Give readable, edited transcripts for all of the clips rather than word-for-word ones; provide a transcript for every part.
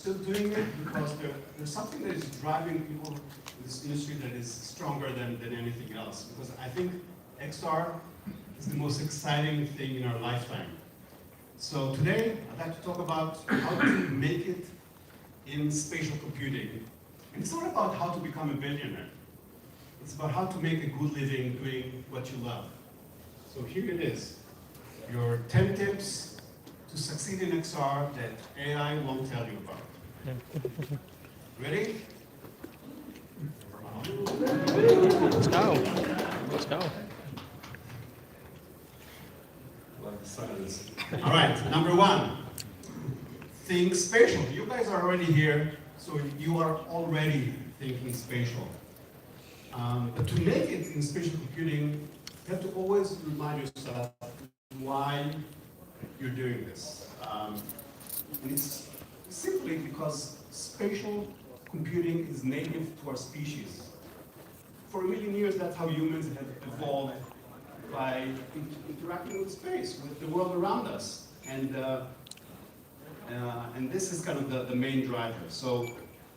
still doing it because there's something that is driving people in this industry that is stronger than anything else. Because I think XR is the most exciting thing in our lifetime. So today, I'd like to talk about how to make it in spatial computing. And it's not about how to become a billionaire. It's about how to make a good living doing what you love. So here it is, your 10 tips to succeed in XR that AI won't tell you about. Ready? Let's go. Let's go. Like the silence. All right, number one, think spatial. You guys are already here, so you are already thinking spatial. But to make it in spatial computing, you have to always remind yourself why you're doing this. And it's simply because spatial computing is native to our species. For a million years, that's how humans have evolved, by interacting with space, with the world around us. And this is kind of the main driver. So,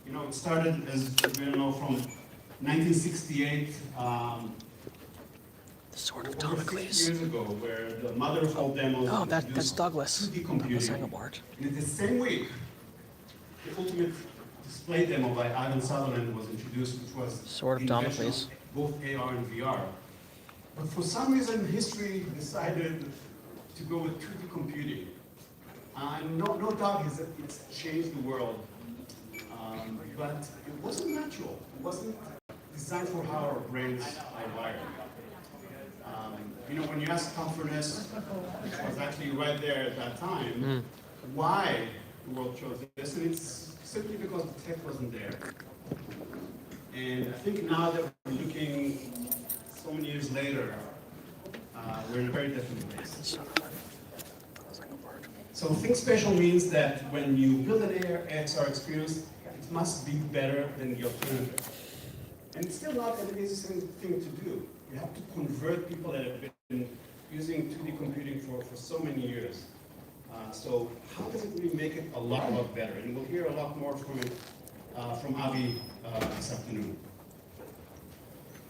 you know, it started, as we know, from 1968, The Sword of over 6 Damocles. years ago, where the mother of all demos Oh, that's introduced Douglas. 2D Douglas computing. Engelbart. And in the same week, the ultimate display demo by Ivan Sutherland was introduced, which was Sword of the invention Damocles. of both AR and VR. But for some reason, history decided to go with 2D computing. And no doubt it's changed the world, but it wasn't natural. It wasn't designed for how our brains are wired. You know, when you ask Tom Furness, which was actually right there at that time, why the world chose this, and it's simply because the tech wasn't there. And I think now that we're looking so many years later, we're in a very different place. So think spatial means that when you build an AR/XR experience, it must be better than the alternative. And it's still not an easy thing to do. You have to convert people that have been using 2D computing for so many years. So how does it really make it a lot better? And we'll hear a lot more from Avi this afternoon.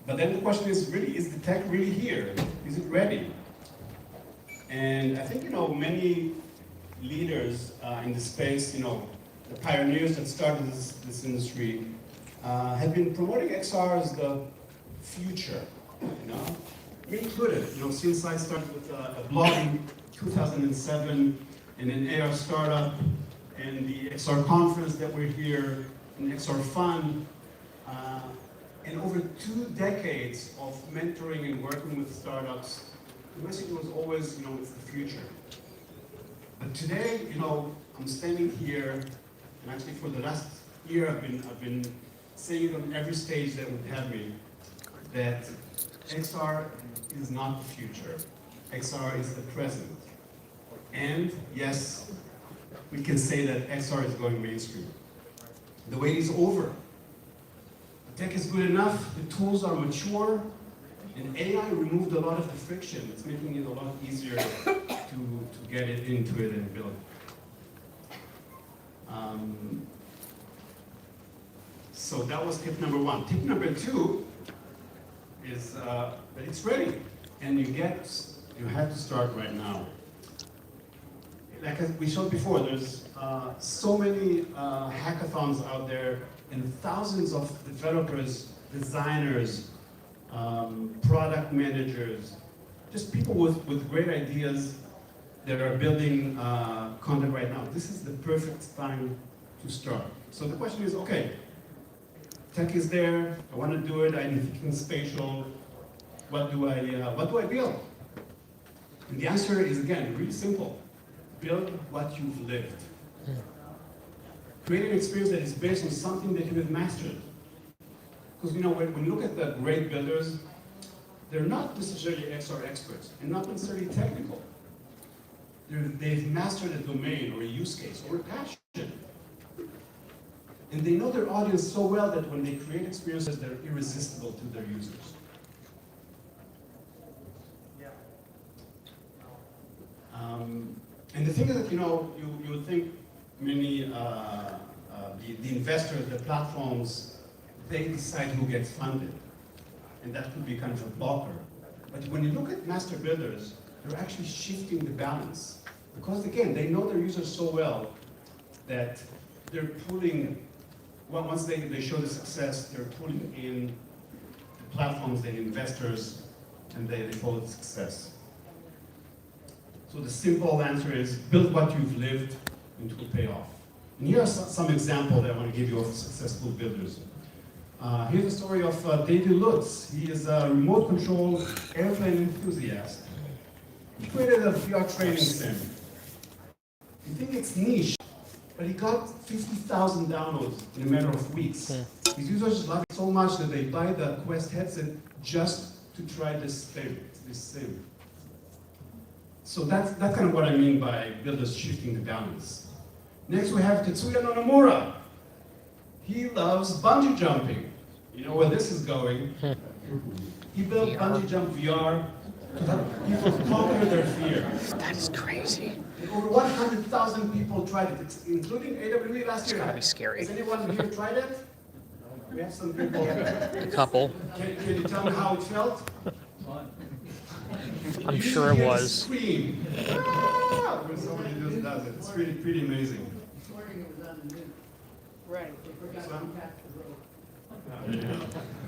But then the question is, really, is the tech really here? Is it ready? And I think, you know, many leaders in the space, you know, the pioneers that started this industry, have been promoting XR as the future, you know? Me included, you know, since I started with a blog in 2007, and an AR startup, and the XR conference that we're here, and XR Fund, and over 2 decades of mentoring and working with startups, the message was always, you know, it's the future. But today, you know, I'm standing here, and actually for the last year, I've been saying it on every stage that would have me, that XR is not the future. XR is the present. And yes, we can say that XR is going mainstream. The wait is over. The tech is good enough, the tools are mature, and AI removed a lot of the friction. It's making it a lot easier to get it into it and build. So that was tip number one. Tip number two is that it's ready, and you have to start right now. Like we showed before, there's so many hackathons out there, and thousands of developers, designers, product managers, just people with great ideas that are building content right now. This is the perfect time to start. So the question is, okay, tech is there, I want to do it, I'm thinking spatial, what do I build? And the answer is, again, really simple. Build what you've lived. Create an experience that is based on something that you have mastered. Because, you know, when you look at the great builders, they're not necessarily XR experts, and not necessarily technical. They've mastered a domain or a use case or a passion. And they know their audience so well that when they create experiences, they're irresistible to their users. And the thing is that, you know, you would think many the investors, the platforms, they decide who gets funded. And that could be kind of a blocker. But when you look at master builders, they're actually shifting the balance. Because again, they know their users so well that they're pulling, well, once they show the success, they're pulling in the platforms, the investors, and they follow the success. So the simple answer is, build what you've lived and it will pay off. And here are some examples that I want to give you of successful builders. Here's the story of David Lutz. He is a remote control airplane enthusiast. He created a VR training sim. You think it's niche, but he got 50,000 downloads in a matter of weeks. His users love it so much that they buy the Quest headset just to try this sim. So that's kind of what I mean by builders shifting the balance. Next we have Tetsuya Nonomura. He loves bungee jumping. You know where this is going. He built bungee jump VR to help people conquer their fear. That is crazy. Over 100,000 people tried it, including AWE last year. It's gotta be scary. Has anyone here tried it? We have some people. A couple. Can you tell me how it felt? I'm sure it was. Scream. Ah! When somebody just does it. It's pretty amazing. Right.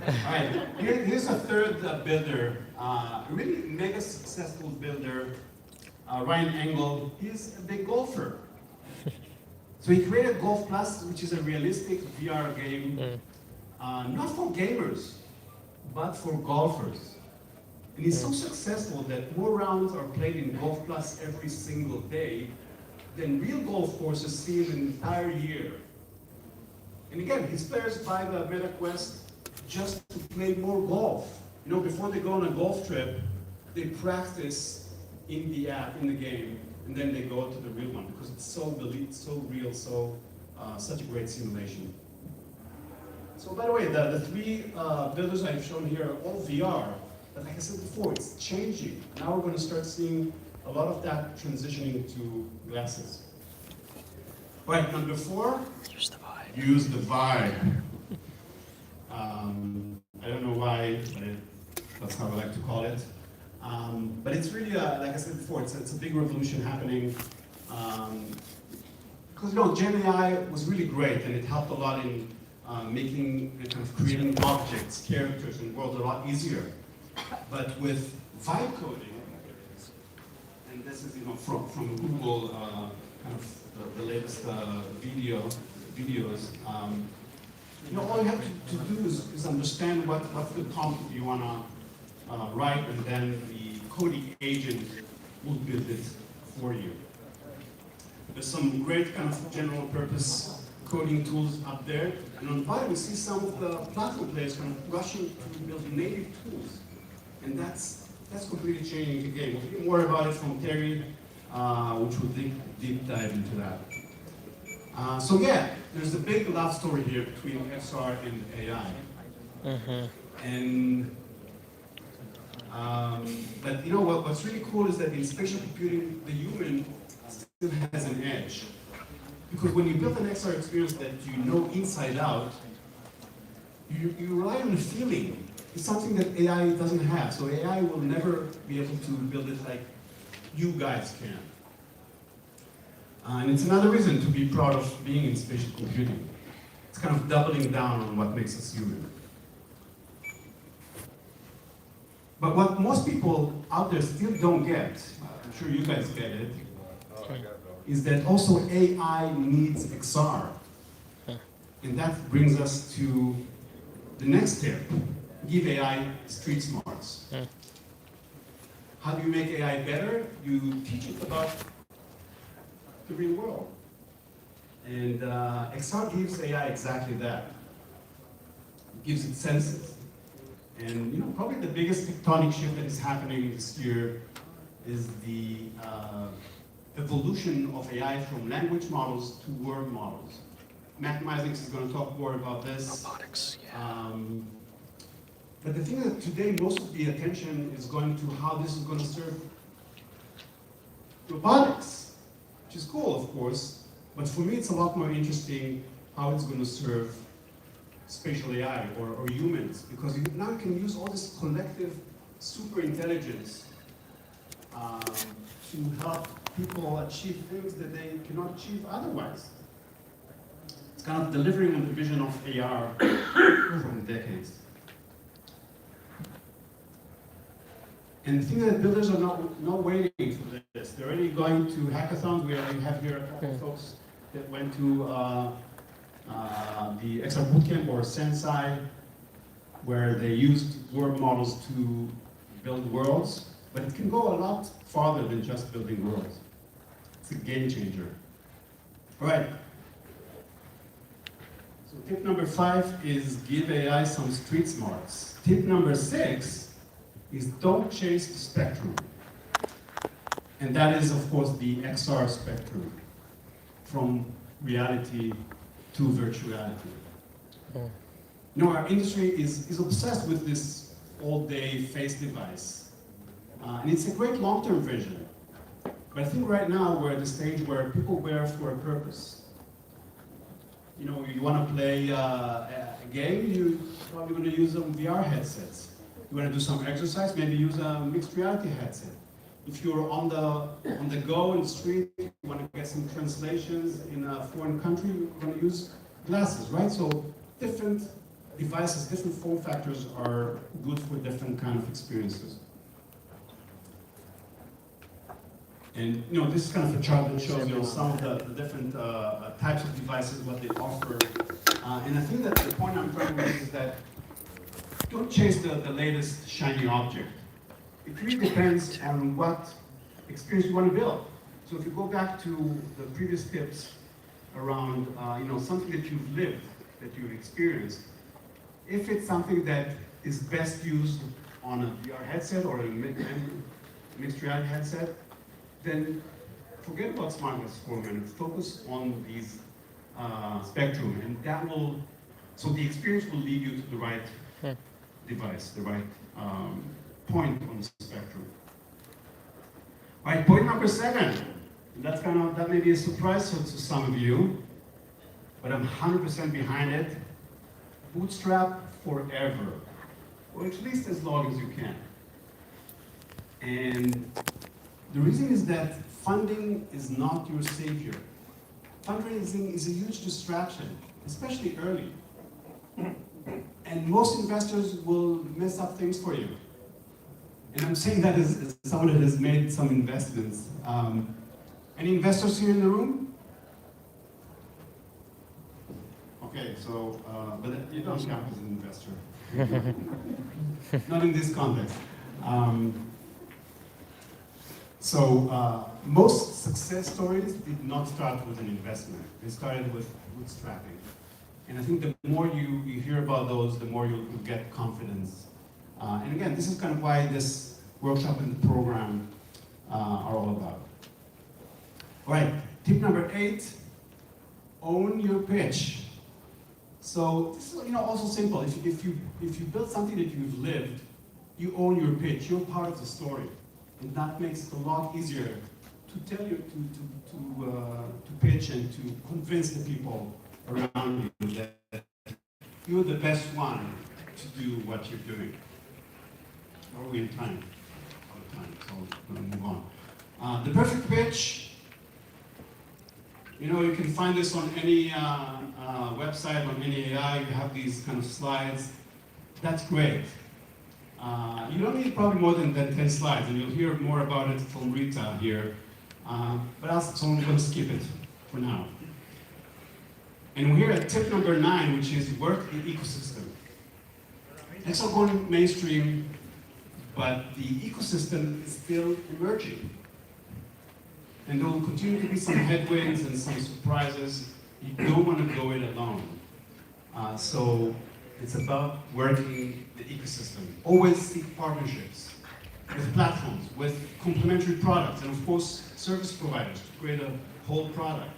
Alright, here's a third builder, a really mega successful builder, Ryan Engel. He's a big golfer. So he created Golf Plus, which is a realistic VR game, not for gamers, but for golfers. And he's so successful that more rounds are played in Golf Plus every single day than real golf courses see in an entire year. And again, his players buy the Meta Quest just to play more golf. You know, before they go on a golf trip, they practice in the app, in the game, and then they go to the real one because it's so real, such a great simulation. So by the way, the three builders I've shown here are all VR, but like I said before, it's changing. Now we're going to start seeing a lot of that transitioning to glasses. All right, number 4. Use the vibe. Use the vibe. I don't know why, but that's how I like to call it. But it's really, like I said before, it's a big revolution happening. Because you know, Gen AI was really great, and it helped a lot in making and kind of creating objects, characters, and worlds a lot easier. But with vibe coding, and this is from Google, kind of the latest videos. All you have to do is understand what the prompt you want to write, and then the coding agent will build it for you. There's some great kind of general purpose coding tools up there, and on the bottom we see some of the platform players kind of rushing to build native tools, and that's completely changing the game. We'll hear more about it from Terry, which will deep dive into that. So yeah, there's a big love story here between XR and AI. And but you know what's really cool is that in spatial computing, the human still has an edge. Because when you build an XR experience that you know inside out, you rely on a feeling. It's something that AI doesn't have. So AI will never be able to build it like you guys can. And it's another reason to be proud of being in spatial computing. It's kind of doubling down on what makes us human. But what most people out there still don't get, I'm sure you guys get it, is that also AI needs XR. And that brings us to the next step. Give AI street smarts. How do you make AI better? You teach it about the real world. And XR gives AI exactly that. It gives it senses. And probably the biggest tectonic shift that is happening this year is the evolution of AI from language models to word models. Mathematics is going to talk more about this. Robotics, yeah. But the thing is that today most of the attention is going to how this is going to serve robotics, which is cool, of course. But for me, it's a lot more interesting how it's going to serve spatial AI or humans, because you now can use all this collective super intelligence to help people achieve things that they cannot achieve otherwise. It's kind of delivering on the vision of AR from decades. And the thing that builders are not waiting for this. They're already going to hackathons. We already have here a couple of folks that went to the XR Bootcamp or Sensei, where they used world models to build worlds. But it can go a lot farther than just building worlds. It's a game changer. All right. So tip number 5 is give AI some street smarts. Tip number 6 is don't chase the spectrum. And that is, of course, the XR spectrum, from reality to virtuality. You know, our industry is obsessed with this all-day face device. And it's a great long-term vision. But I think right now we're at the stage where people wear for a purpose. You know, you want to play a game, you're probably going to use some VR headsets. You want to do some exercise, maybe use a mixed reality headset. If you're on the go in the street, you want to get some translations in a foreign country, you're going to use glasses, right? So different devices, different form factors are good for different kind of experiences. And you know, this is kind of a chart that shows you some of the different types of devices, what they offer. And I think that the point I'm trying to make is that don't chase the latest shiny object. It really depends on what experience you want to build. So if you go back to the previous tips around you know, something that you've lived, that you've experienced, if it's something that is best used on a VR headset or a mixed reality headset, then forget about smartness for a minute. Focus on these spectrum, and that will, so the experience will lead you to the right device, the right point on the spectrum. All right, point number 7. And that's that may be a surprise to some of you, but I'm 100% behind it. Bootstrap forever, or at least as long as you can. And the reason is that funding is not your savior. Fundraising is a huge distraction, especially early. And most investors will mess up things for you. And I'm saying that as someone that has made some investments. Any investors here in the room? Okay, so, but you don't count as an investor. Not in this context. Most success stories did not start with an investment. They started with bootstrapping. And I think the more you hear about those, the more you'll get confidence. And again, this is kind of why this workshop and the program are all about. All right, tip number 8, own your pitch. So this is, you know, also simple. If you build something that you've lived, you own your pitch. You're part of the story. And that makes it a lot easier to tell you, to pitch and to convince the people around you that you're the best one to do what you're doing. Are we in time? Out of time, so we're going to move on. The perfect pitch, you know, you can find this on any website, on any AI. You have these kind of slides. That's great. You don't need probably more than 10 slides, and you'll hear more about it from Rita here. So I'm going to skip it for now. And we're here at tip number 9, which is work the ecosystem. It's not going mainstream, but the ecosystem is still emerging. And there will continue to be some headwinds and some surprises. You don't want to go it alone. So it's about working the ecosystem. Always seek partnerships with platforms, with complementary products, and of course, service providers to create a whole product.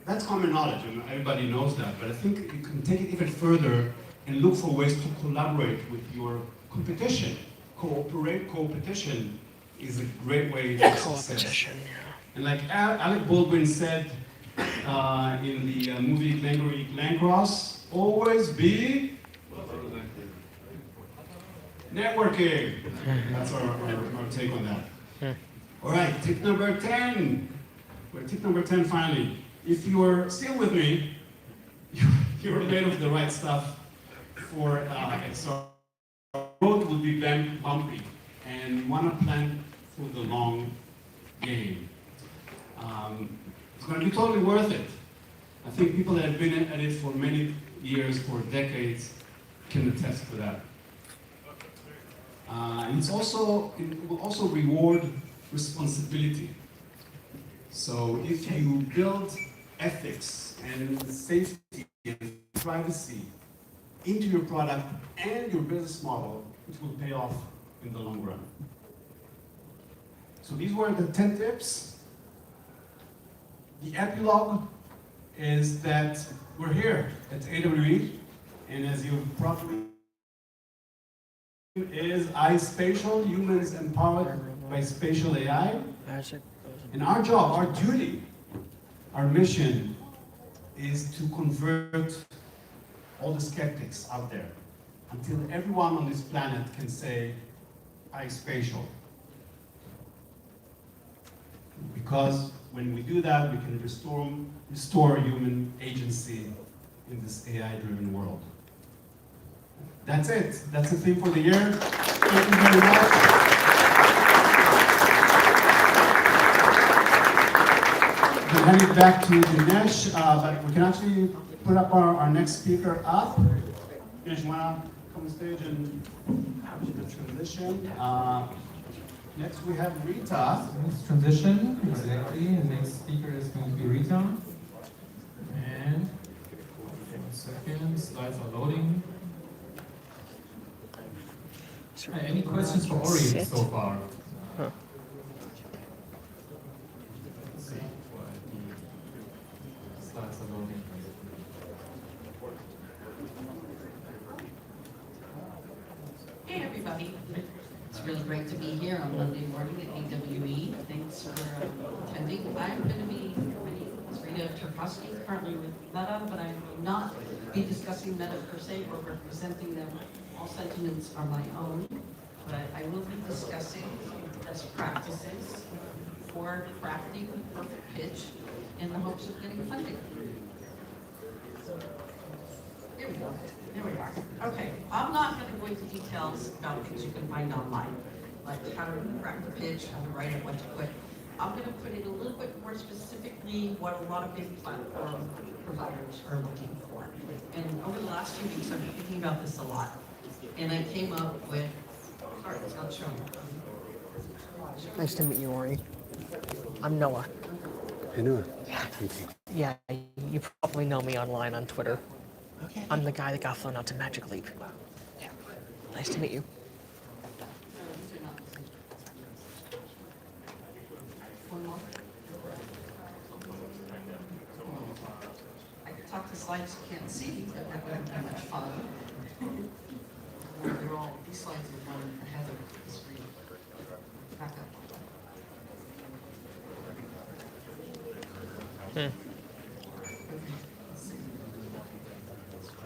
That's common knowledge, and everybody knows that, but I think you can take it even further and look for ways to collaborate with your competition. Co-opetition is a great way to success. And like Alec Baldwin said in the movie Glengarry Cross, always be networking. That's our take on that. All right, tip number 10. We're tip number 10 finally. If you are still with me, you're made of the right stuff for XR. The road will be bumpy, and you want to plan for the long game. It's going to be totally worth it. I think people that have been at it for many years, for decades, can attest to that. And it will also reward responsibility. So if you build ethics and safety and privacy into your product and your business model, it will pay off in the long run. So these were the 10 tips. The epilogue is that we're here at AWE, and as you probably is iSpatial, humans empowered by spatial AI. And our job, our duty, our mission is to convert all the skeptics out there until everyone on this planet can say iSpatial. Because when we do that, we can restore human agency in this AI-driven world. That's it. That's the theme for the year. Thank you very much. We'll hand it back to Dinesh, but we can actually put up our next speaker up. Dinesh, you want to come on stage and do the transition? Next we have Rita. Next transition, exactly. The next speaker is going to be Rita. And 1 second, slides are loading. Any questions for Ori so far? Huh. Let's see. Slides are loading. Hey everybody, it's really great to be here on Monday morning at AWE. Thanks for attending. I'm going to be, my name is Rita Turkoski, currently with Meta, but I will not be discussing Meta per se or representing them. All sentiments are my own, but I will be discussing best practices for crafting the perfect pitch in the hopes of getting funding. Here we go. There we are. Okay, I'm not going to go into details about things you can find online, like how to craft the pitch, how to write it, what to put. I'm going to put it a little bit more specifically what a lot of big platform providers are looking for. And over the last few weeks, I've been thinking about this a lot. And I came up with, sorry, it's not showing. Nice to meet you, Ori. I'm Noah. Hey, Noah. Yeah, you probably know me online on Twitter. Okay. I'm the guy that got flown out to Magic Leap. Yeah. Nice to meet you. One more. I could talk to slides you can't see, but that wouldn't be much fun. They're all, these slides are one ahead of the screen. Back up.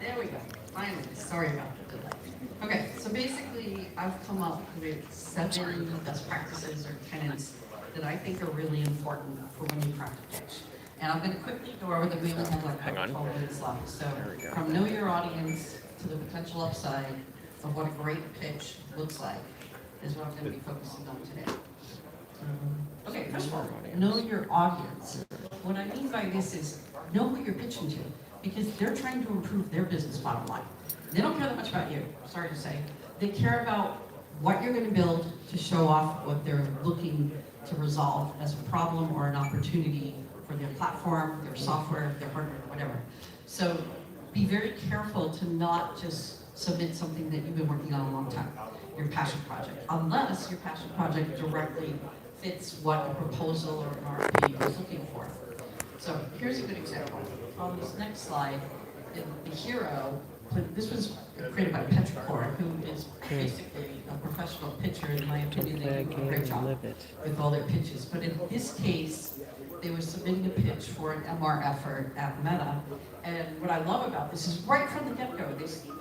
There we go. Finally, sorry about the delay. Okay, so basically, I've come up with 7 best practices or tenets that I think are really important for when you craft a pitch. And I'm going to quickly go over them. We only have like Hang on. 12 minutes left. So, we go. from know your audience to the potential upside of what a great pitch looks like is what I'm going to be focusing on today. Okay, first of all, know your audience. What I mean by this is know who you're pitching to, because they're trying to improve their business bottom line. They don't care that much about you, sorry to say. They care about what you're going to build to show off what they're looking to resolve as a problem or an opportunity for their platform, their software, their hardware, whatever. So be very careful to not just submit something that you've been working on a long time, your passion project, unless your passion project directly fits what a proposal or an RFP is looking for. So here's a good example. On this next slide, the hero this was created by Petrichor, who is basically a professional pitcher. In my opinion, they do a great job with all their pitches. But in this case, they were submitting a pitch for an MR effort at Meta. And what I love about this is right from the get-go,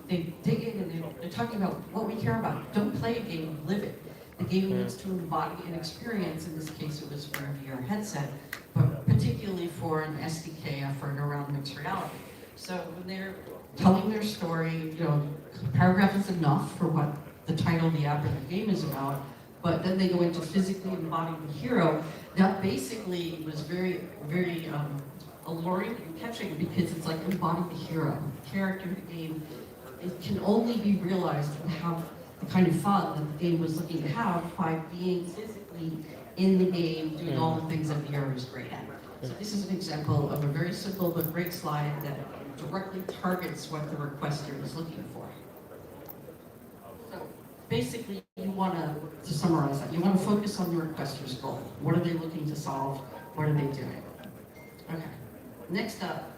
they dig in and they're talking about what we care about. Don't play a game, live it. The game needs to embody an experience. In this case, it was for a VR headset, but particularly for an SDK effort around mixed reality. So when they're telling their story, you know, a paragraph is enough for what the title of the app or the game is about, but then they go into physically embodying the hero. That basically was very, very alluring and catching because it's like embodying the hero, the character of the game. It can only be realized and have the kind of fun that the game was looking to have by being physically in the game, doing all the things that VR is great at. So this is an example of a very simple but great slide that directly targets what the requester is looking for. So basically, you want to summarize that, you want to focus on the requester's goal. What are they looking to solve? What are they doing? Okay. Next up,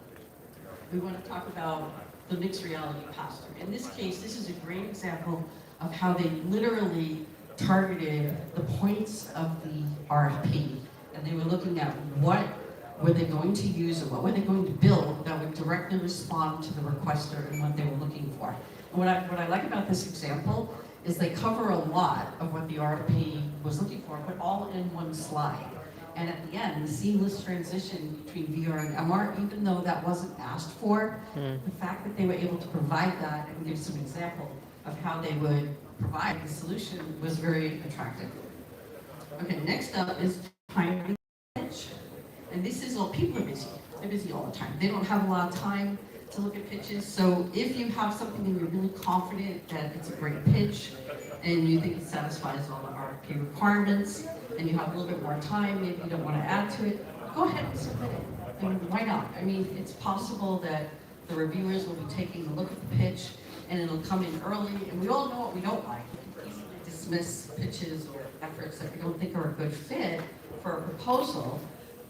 we want to talk about the mixed reality pass-through. In this case, this is a great example of how they literally targeted the points of the RFP. And they were looking at what were they going to use or what were they going to build that would directly respond to the requester and what they were looking for. And what I like about this example is they cover a lot of what the RFP was looking for, but all in one slide. And at the end, the seamless transition between VR and MR, even though that wasn't asked for, the fact that they were able to provide that and give some example of how they would provide the solution was very attractive. Okay, next up is timing pitch. And this is, well, people are busy. They're busy all the time. They don't have a lot of time to look at pitches. So if you have something and you're really confident that it's a great pitch and you think it satisfies all the RFP requirements and you have a little bit more time, maybe you don't want to add to it, go ahead and submit it. I mean, why not? I mean, it's possible that the reviewers will be taking a look at the pitch and it'll come in early, and we all know what we don't like. We can easily dismiss pitches or efforts that we don't think are a good fit for a proposal.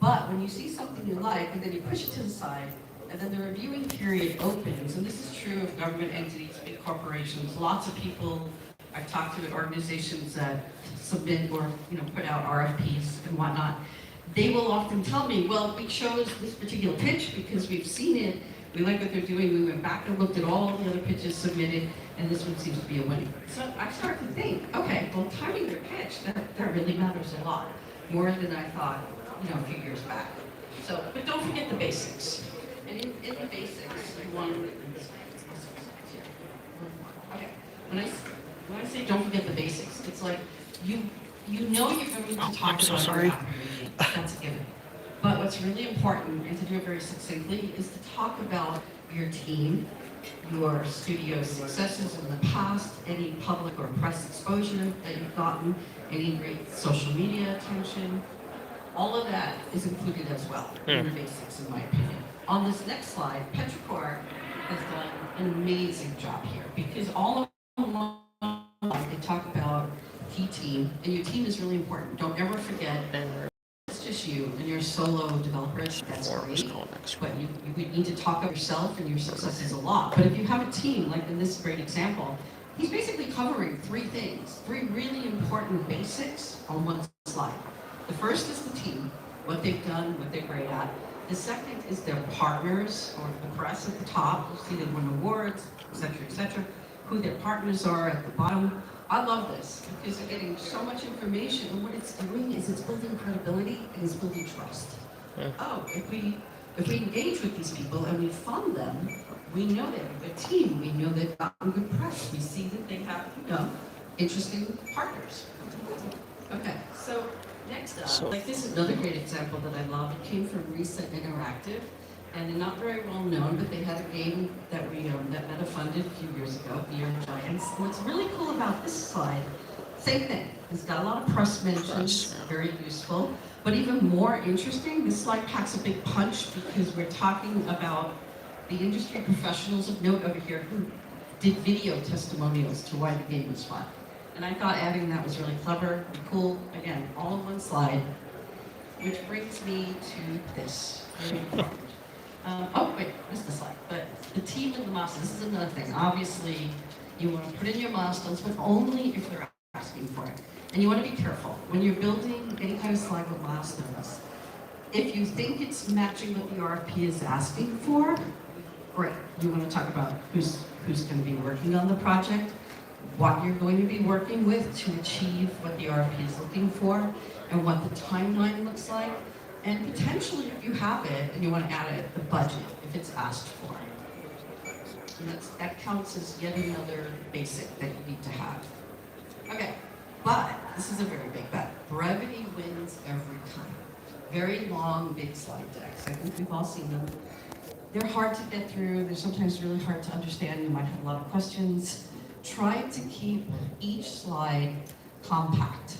But when you see something you like, and then you push it to the side, and then the reviewing period opens, and this is true of government entities, big corporations, lots of people I've talked to at organizations that submit or put out RFPs and whatnot, they will often tell me, well, we chose this particular pitch because we've seen it, we like what they're doing, we went back and looked at all the other pitches submitted, and this one seems to be a winner. So I start to think, okay, well, timing their pitch, that really matters a lot, more than I thought, a few years back. So, but don't forget the basics. And in the basics, you want to, okay, when I say don't forget the basics, it's like, you know you're going to talk about your app, that's a given. But what's really important, and to do it very succinctly, is to talk about your team, your studio's successes in the past, any public or press exposure that you've gotten, any great social media attention. All of that is included as well in the basics, in my opinion. On this next slide, Petrichor has done an amazing job here because all of them, they talk about key team, and your team is really important. Don't ever forget it's just you and your solo developer. That's great, but you need to talk about yourself and your successes a lot. But if you have a team, like in this great example, he's basically covering three things, three really important basics on one slide. The first is the team, what they've done, what they're great at. The second is their partners, or the press at the top. You'll see they won awards, et cetera, who their partners are at the bottom. I love this because they're getting so much information, and what it's doing is it's building credibility and it's building trust. Oh, if we engage with these people and we fund them, we know they have a good team. We know they've gotten good press. We see that they have, interesting partners. Okay, so next up, this is another great example that I love. It came from Rita Interactive, and they're not very well known, but they had a game that that Meta funded a few years ago, Beer Giants. And what's really cool about this slide, same thing. It's got a lot of press mentions, very useful. But even more interesting, this slide packs a big punch because we're talking about the industry professionals of note over here who did video testimonials to why the game was fun. And I thought adding that was really clever and cool. Again, all in one slide, which brings me to this. Very important. Oh, wait, missed the slide. But The team and the milestones, this is another thing. Obviously, you want to put in your milestones, but only if they're asking for it. And you want to be careful. When you're building any kind of slide with milestones, if you think it's matching what the RFP is asking for, great. You want to talk about who's going to be working on the project, what you're going to be working with to achieve what the RFP is looking for, and what the timeline looks like. And potentially, if you have it and you want to add it, the budget, if it's asked for. And that counts as yet another basic that you need to have. Okay, but this is a very big bet. Brevity wins every time. Very long, big slide decks. I think we've all seen them. They're hard to get through. They're sometimes really hard to understand. You might have a lot of questions. Try to keep each slide compact.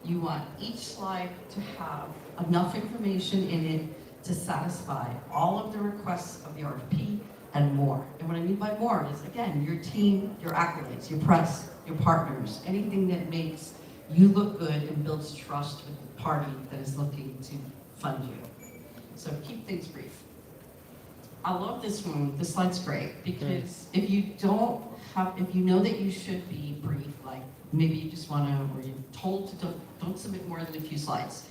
You want each slide to have enough information in it to satisfy all of the requests of the RFP and more. And what I mean by more is, again, your team, your accolades, your press, your partners, anything that makes you look good and builds trust with the party that is looking to fund you. So keep things brief. I love this one. This slide's great because if you know that you should be brief, like maybe you just want to, or you're told to don't submit more than a few slides.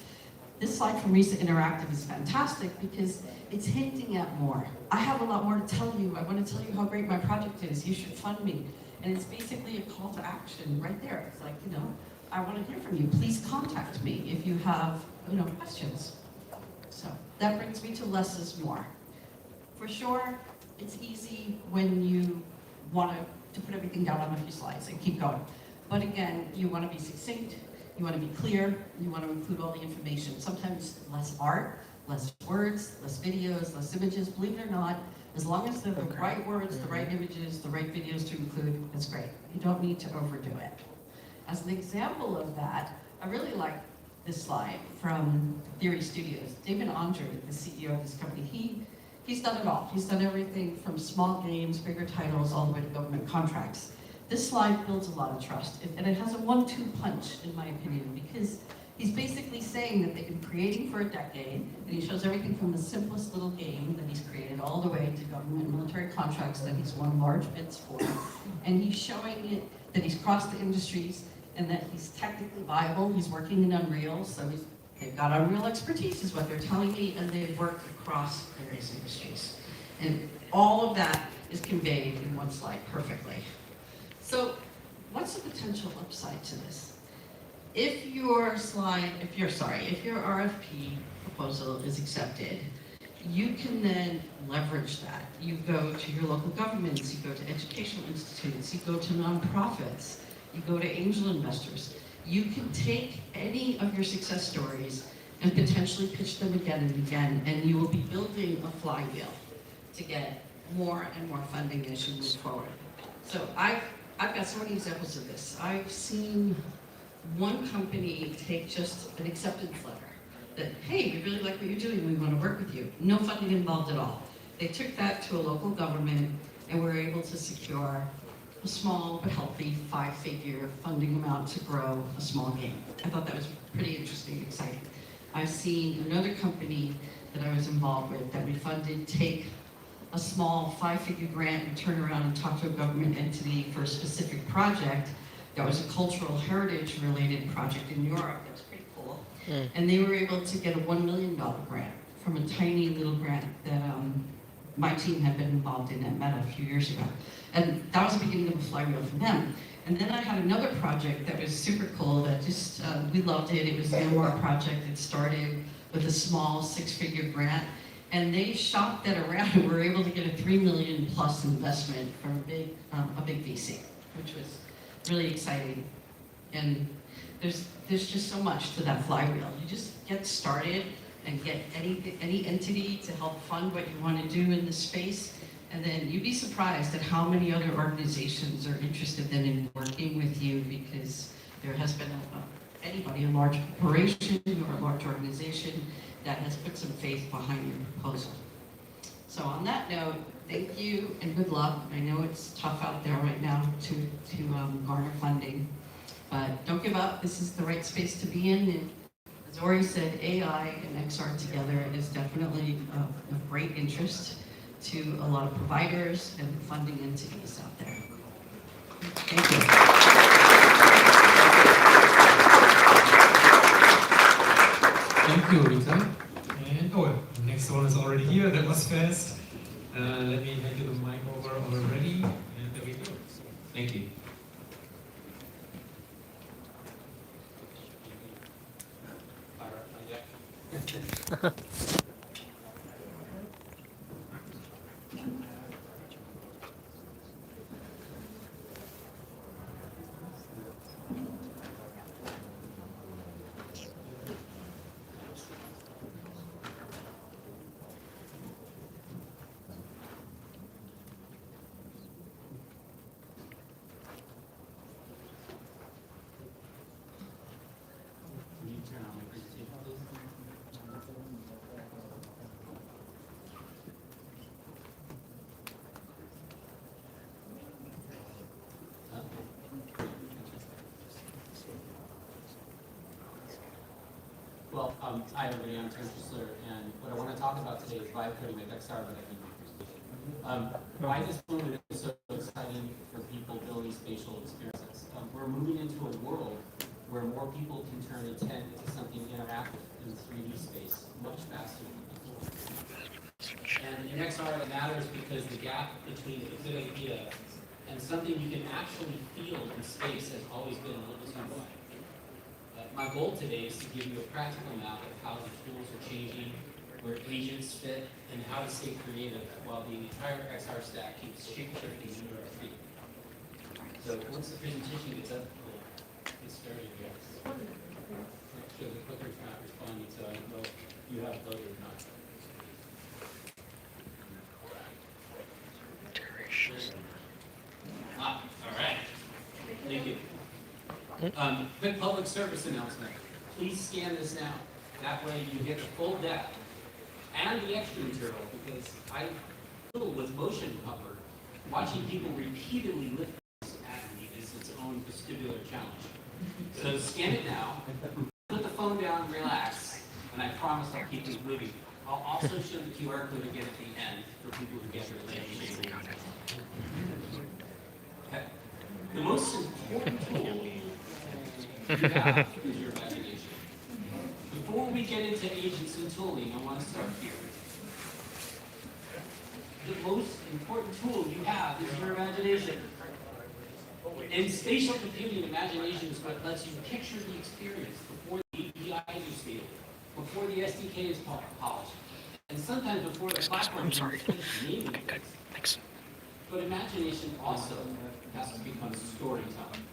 This slide from Rita Interactive is fantastic because it's hinting at more. I have a lot more to tell you. I want to tell you how great my project is. You should fund me. And it's basically a call to action right there. It's like, I want to hear from you. Please contact me if you have, questions. So that brings me to less is more. For sure, it's easy when you want to put everything down on a few slides and keep going. But again, you want to be succinct, you want to be clear, you want to include all the information. Sometimes less art, less words, less videos, less images. Believe it or not, as long as they're the right words, the right images, the right videos to include, it's great. You don't need to overdo it. As an example of that, I really like this slide from Theory Studios. David Andre, the CEO of this company, he's done it all. He's done everything from small games, bigger titles, all the way to government contracts. This slide builds a lot of trust, and it has a 1-2 punch, in my opinion, because he's basically saying that they've been creating for a decade, and he shows everything from the simplest little game that he's created all the way to government and military contracts that he's won large bids for. And he's showing it that he's crossed the industries and that he's technically viable. He's working in Unreal, so they've got Unreal expertise, is what they're telling me, and they've worked across various industries. And all of that is conveyed in one slide perfectly. So what's the potential upside to this? If your RFP proposal is accepted, you can then leverage that. You go to your local governments, you go to educational institutes, you go to nonprofits, you go to angel investors. You can take any of your success stories and potentially pitch them again and again, and you will be building a flywheel to get more and more funding as you move forward. So I've got so many examples of this. I've seen one company take just an acceptance letter that, hey, we really like what you're doing, we want to work with you. No funding involved at all. They took that to a local government and were able to secure a small but healthy 5-figure funding amount to grow a small game. I thought that was pretty interesting and exciting. I've seen another company that I was involved with that we funded take a small 5-figure grant and turn around and talk to a government entity for a specific project that was a cultural heritage related project in Europe. That was pretty cool. And they were able to get a $1 million grant from a tiny little grant that my team had been involved in at Meta a few years ago. And that was the beginning of a flywheel for them. And then I had another project that was super cool that just, we loved it. It was an Inbar project. It started with a small 6-figure grant. And they shopped that around and were able to get a $3 million plus investment from a big VC, which was really exciting. And there's just so much to that flywheel. You just get started and get any entity to help fund what you want to do in this space. And then you'd be surprised at how many other organizations are interested then in working with you, because there has been anybody, a large corporation or a large organization that has put some faith behind your proposal. So on that note, thank you and good luck. I know it's tough out there right now to garner funding, but don't give up. This is the right space to be in. And as Ori said, AI and XR together is definitely of great interest to a lot of providers and funding entities out there. Thank you. Thank you, Rita. And oh, next one is already here. That was fast. Let me hand you the mic over already. And there we go. Thank you. Well, hi everybody, I'm Schussler, and what I want to talk about today is vibe coding with XR, but I think why this movement is so exciting for people building spatial experiences. We're moving into a world where more people can turn intent into something interactive in 3D space much faster than before. And in XR it matters because the gap between a good idea and something you can actually feel in space has always been a little too wide. My goal today is to give you a practical map of how the tools are changing, where agents fit, and how to stay creative while the entire XR stack keeps shape-shifting under our feet. So once the presentation gets up, we'll get started here. So the clicker's not responding, so I don't know if you have a load or not. All right. Thank you. Quick public service announcement. Please scan this now. That way you get the full depth and the extra material, because I fiddle with motion comfort. Watching people repeatedly lift this at me is its own vestibular challenge. So scan it now, put the phone down, relax, and I promise I'll keep this moving. I'll also show the QR code again at the end for people who get their link. Okay. The most important tool you have is your imagination. Before we get into agents and tooling, I want to start here. The most important tool you have is your imagination. In spatial computing, imagination is what lets you picture the experience before the APIs are stable, before the SDK is polished, and sometimes before the platform is finished naming things. Good. Thanks. But imagination also has to become storytelling.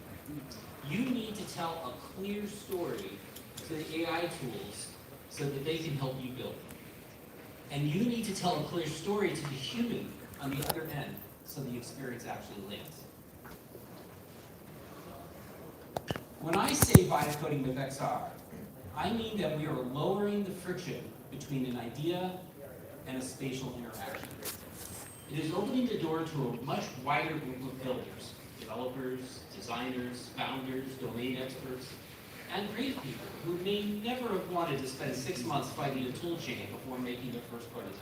You need to tell a clear story to the AI tools so that they can help you build. And you need to tell a clear story to the human on the other end so the experience actually lands. When I say vibe coding with XR, I mean that we are lowering the friction between an idea and a spatial interaction. It is opening the door to a much wider group of builders, developers, designers, founders, domain experts, and creative people who may never have wanted to spend 6 months fighting a tool chain before making their first prototype.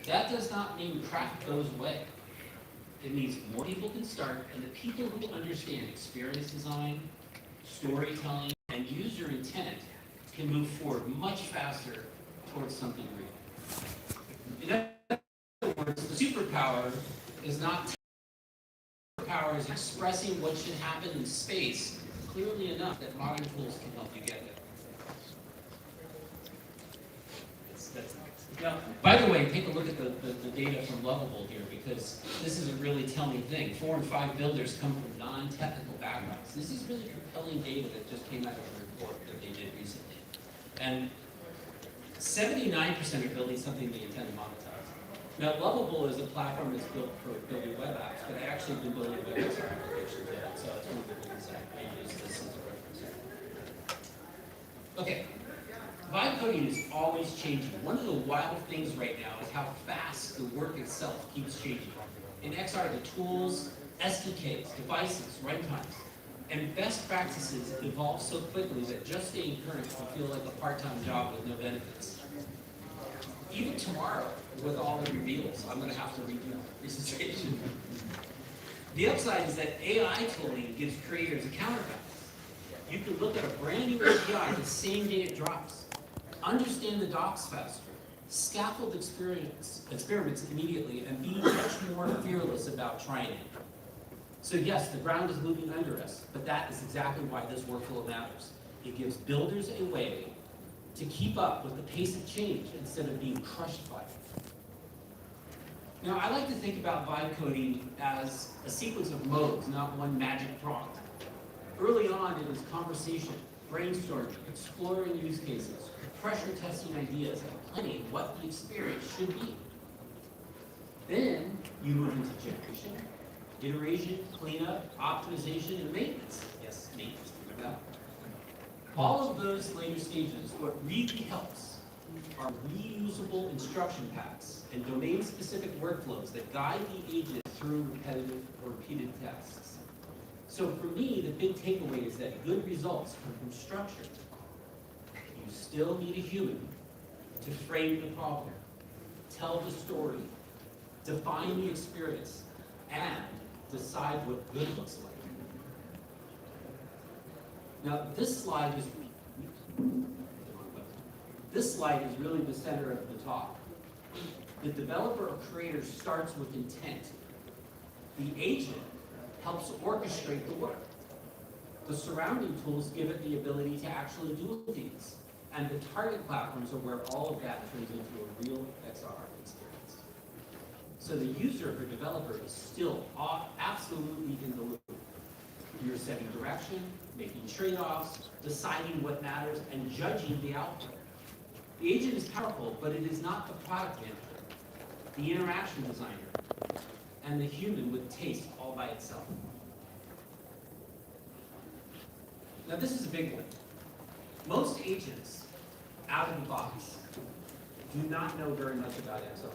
That does not mean traffic goes away. It means more people can start, and the people who understand experience design, storytelling, and user intent can move forward much faster towards something real. In other words, the superpower is not superpower is expressing what should happen in space clearly enough that modern tools can help you get there. Now, by the way, take a look at the data from Lovable here, because this is a really telling thing. 4 and 5 builders come from non-technical backgrounds. This is really compelling data that just came out of a report that they did recently. And 79% are building something they intend to monetize. Now, Lovable is a platform that's built for building web apps, but they actually have been building web applications there. So it's one of the reasons I use this as a reference. Okay. Vibe coding is always changing. One of the wild things right now is how fast the work itself keeps changing. In XR, the tools, SDKs, devices, runtimes, and best practices evolve so quickly that just staying current can feel like a part-time job with no benefits. even tomorrow, with all the reveals, I'm gonna have to redo my presentation. The upside is that AI tooling gives creators a counterbalance. You can look at a brand new API the same day it drops, understand the docs faster, scaffold experiments immediately, and be much more fearless about trying it. So yes, the ground is moving under us, but that is exactly why this workflow matters. It gives builders a way to keep up with the pace of change instead of being crushed by it. Now, I like to think about vibe coding as a sequence of modes, not one magic prompt. Early on, it was conversation, brainstorming, exploring use cases, pressure testing ideas, and planning what the experience should be. Then you move into generation, iteration, cleanup, optimization, and maintenance. Yes, maintenance, remember that? All of those later stages, what really helps are reusable instruction packs and domain-specific workflows that guide the agent through repetitive or repeated tasks. So for me, the big takeaway is that good results come from structure. You still need a human to frame the problem, tell the story, define the experience, and decide what good looks like. Now, this slide is really the center of the talk. The developer or creator starts with intent. The agent helps orchestrate the work. The surrounding tools give it the ability to actually do things. And the target platforms are where all of that turns into a real XR experience. So the user or developer is still absolutely in the loop. You're setting direction, making trade-offs, deciding what matters, and judging the output. The agent is powerful, but it is not the product manager, the interaction designer, and the human with taste all by itself. Now this is a big one. Most agents, out of the box, do not know very much about XR.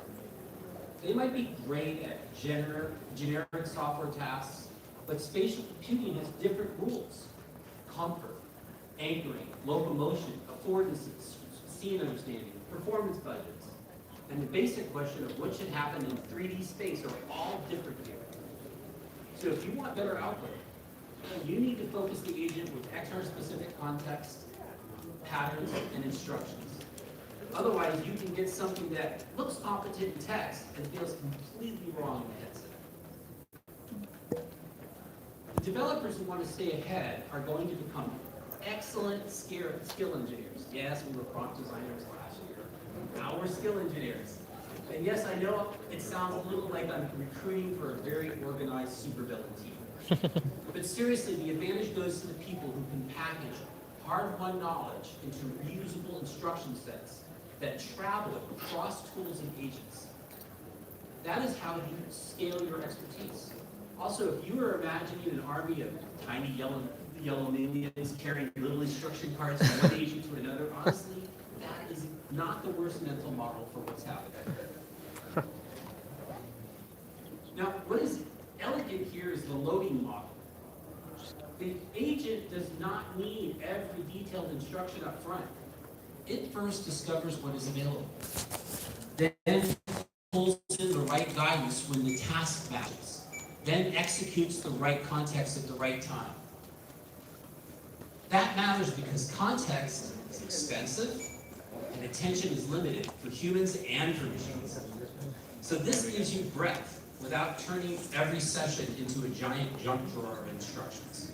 They might be great at generic software tasks, but spatial computing has different rules. Comfort, anchoring, locomotion, affordances, scene understanding, performance budgets, and the basic question of what should happen in 3D space are all different here. So if you want better output, you need to focus the agent with XR-specific context, patterns, and instructions. Otherwise, you can get something that looks competent in text and feels completely wrong in the headset. The developers who want to stay ahead are going to become excellent skill engineers. Yes, we were prompt designers last year. Now we're skill engineers. And yes, I know it sounds a little like I'm recruiting for a very organized supervillain team. But seriously, the advantage goes to the people who can package hard-won knowledge into reusable instruction sets that travel across tools and agents. That is how you scale your expertise. Also, if you were imagining an army of tiny yellow minions carrying little instruction cards from one agent to another, honestly, that is not the worst mental model for what's happening. Now, what is elegant here is the loading model. The agent does not need every detailed instruction up front. It first discovers what is available, then pulls in the right guidance when the task matches, then executes the right context at the right time. That matters because context is expensive and attention is limited for humans and for machines. So this gives you breadth without turning every session into a giant junk drawer of instructions.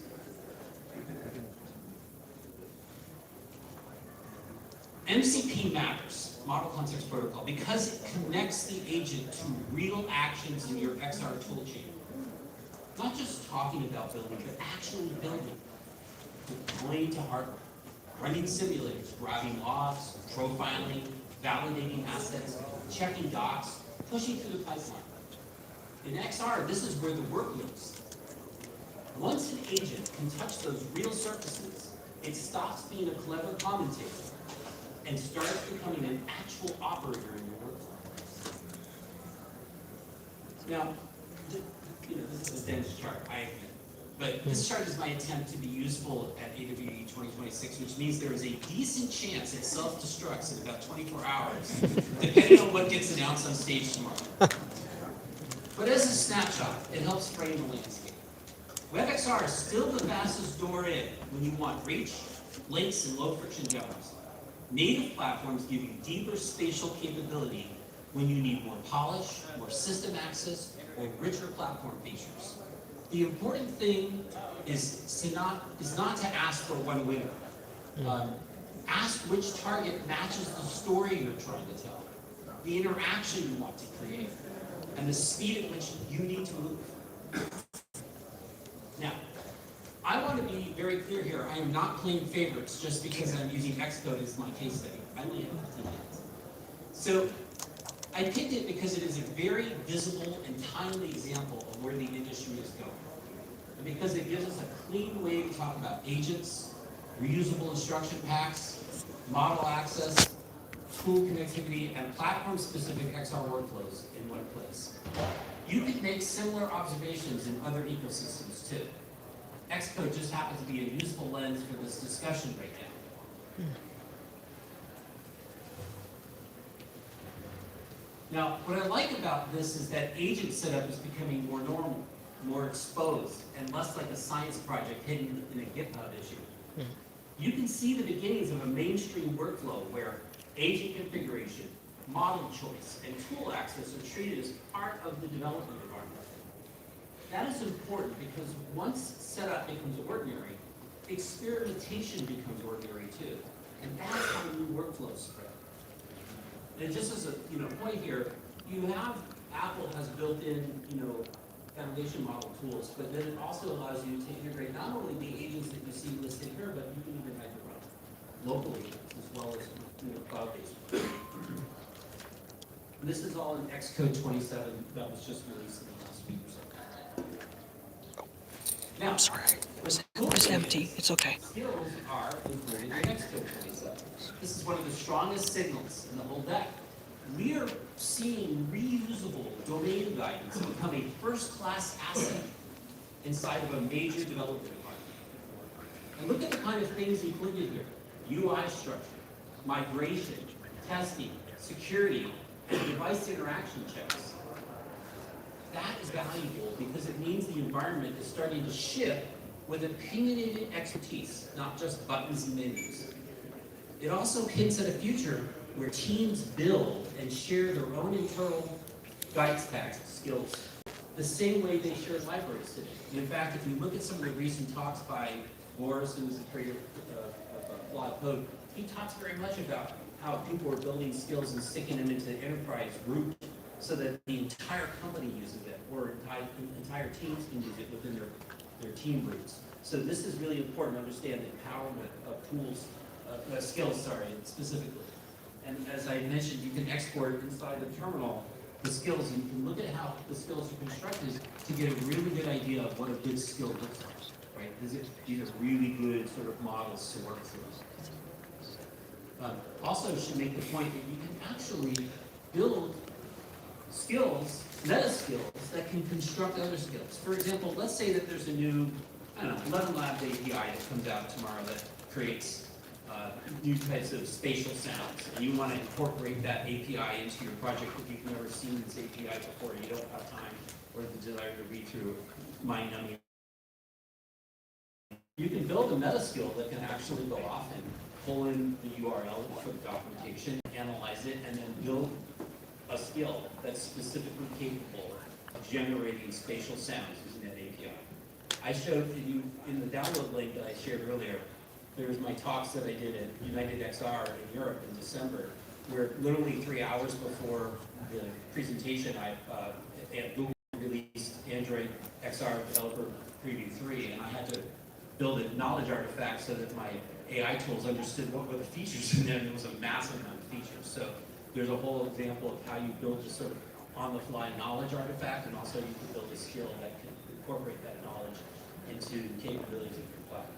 MCP matters, Model Context Protocol, because it connects the agent to real actions in your XR toolchain. Not just talking about building, but actually building. Deploying to hardware, running simulators, grabbing logs, profiling, validating assets, checking docs, pushing through the pipeline. In XR, this is where the work lives. Once an agent can touch those real surfaces, it stops being a clever commentator and starts becoming an actual operator in your workflow. Now, this is a dense chart, I admit. But this chart is my attempt to be useful at AWE 2026, which means there is a decent chance it self-destructs in about 24 hours, depending on what gets announced on stage tomorrow. But as a snapshot, it helps frame the landscape. WebXR is still the fastest door in when you want reach, links, and low-friction demos. Native platforms give you deeper spatial capability when you need more polish, more system access, or richer platform features. The important thing is not to ask for one winner. Ask which target matches the story you're trying to tell, the interaction you want to create, and the speed at which you need to move. Now, I want to be very clear here. I am not playing favorites just because I'm using Xcode as my case study. I only have 15 minutes. So I picked it because it is a very visible and timely example of where the industry is going. And because it gives us a clean way to talk about agents, reusable instruction packs, model access, tool connectivity, and platform-specific XR workflows in one place. You can make similar observations in other ecosystems too. Xcode just happens to be a useful lens for this discussion right now. Now, what I like about this is that agent setup is becoming more normal, more exposed, and less like a science project hidden in a GitHub issue. You can see the beginnings of a mainstream workflow where agent configuration, model choice, and tool access are treated as part of the development environment. That is important because once setup becomes ordinary, experimentation becomes ordinary too. And that's how new workflows spread. And just as a point here, Apple has built-in foundation model tools, but then it also allows you to integrate not only the agents that you see listed here, but you can even have your own local agents as well as cloud-based ones. This is all in Xcode 27 that was just released in the last week or so. Now, I'm sorry. It was empty. It's okay. Skills are included in Xcode 27. This is one of the strongest signals in the whole deck. We are seeing reusable domain guidance become a first-class asset inside of a major development environment. And look at the kind of things included here. UI structure, migration, testing, security, and device interaction checks. That is valuable because it means the environment is starting to ship with opinionated expertise, not just buttons and menus. It also hints at a future where teams build and share their own internal guides tags skills the same way they share libraries today. And in fact, if you look at some of the recent talks by Boris, who is the creator of Flawed Code, he talks very much about how people are building skills and sticking them into the enterprise root so that the entire company uses it, or entire teams can use it within their team roots. So this is really important to understand the empowerment of tools, skills, specifically. And as I mentioned, you can export inside the terminal the skills, and you can look at how the skills are constructed to get a really good idea of what a good skill looks like, right? These are really good sort of models to work through. Also should make the point that you can actually build skills, meta skills, that can construct other skills. For example, let's say that there's a new, 11 Labs API that comes out tomorrow that creates new types of spatial sounds, and you want to incorporate that API into your project, but you've never seen this API before, you don't have time or the desire to read through mind-numbing. You can build a meta skill that can actually go off and pull in the URL for the documentation, analyze it, and then build a skill that's specifically capable of generating spatial sounds using that API. I showed you in the download link that I shared earlier. There's my talks that I did at United XR in Europe in December, where literally 3 hours before the presentation, Google released Android XR Developer Preview 3, and I had to build a knowledge artifact so that my AI tools understood what were the features in there, and it was a massive amount of features. So there's a whole example of how you build a sort of on-the-fly knowledge artifact, and also you can build a skill that can incorporate that knowledge into the capabilities of your platform.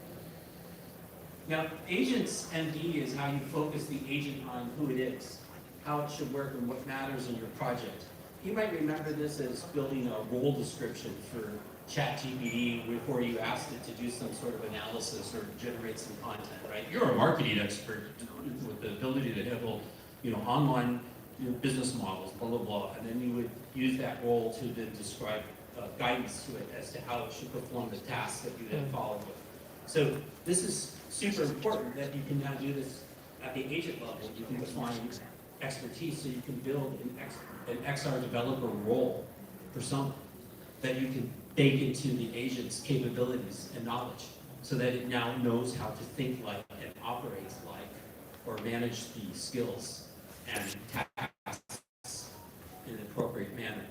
Now, agents MD is how you focus the agent on who it is, how it should work, and what matters in your project. You might remember this as building a role description for ChatGPT before you asked it to do some sort of analysis or generate some content, right? You're a marketing expert with the ability to handle, online business models, blah, blah, blah. And then you would use that role to then describe guidance to it as to how it should perform the tasks that you then follow with. So this is super important that you can now do this at the agent level. You can define expertise so you can build an XR developer role for someone that you can bake into the agent's capabilities and knowledge so that it now knows how to think like and operates like or manage the skills and tasks in an appropriate manner.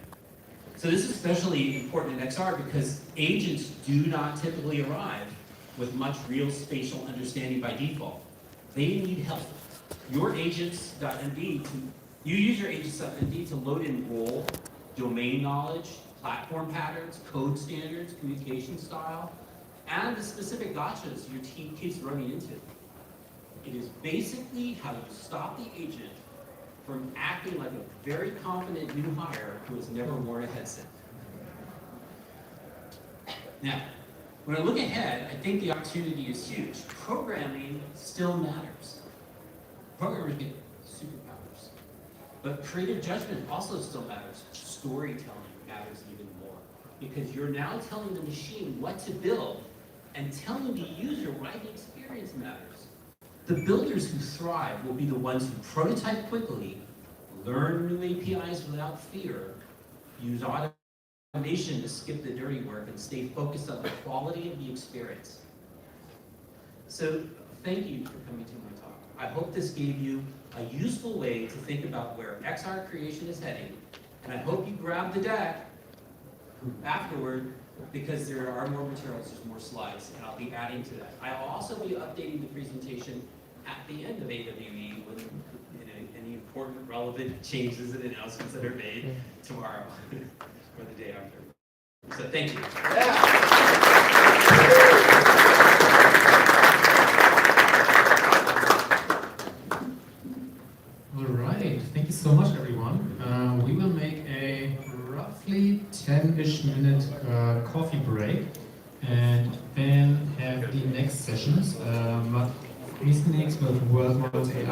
So this is especially important in XR because agents do not typically arrive with much real spatial understanding by default. They need help. Your agents.md, you use your agents.md to load in role, domain knowledge, platform patterns, code standards, communication style, and the specific gotchas your team keeps running into. It is basically how to stop the agent from acting like a very confident new hire who has never worn a headset. Now, when I look ahead, I think the opportunity is huge. Programming still matters. Programmers get superpowers. But creative judgment also still matters. Storytelling matters even more. Because you're now telling the machine what to build, and telling the user why the experience matters. The builders who thrive will be the ones who prototype quickly, learn new APIs without fear, use automation to skip the dirty work, and stay focused on the quality of the experience. So, thank you for coming to my talk. I hope this gave you a useful way to think about where XR creation is heading, and I hope you grab the deck afterward because there are more materials, there's more slides, and I'll be adding to that. I'll also be updating the presentation at the end of AWE with any important, relevant changes and announcements that are made tomorrow or the day after. So thank you. All right, thank you so much, everyone. We will make a roughly 10-ish minute coffee break and then have the next sessions. Nächsten with World Models AI.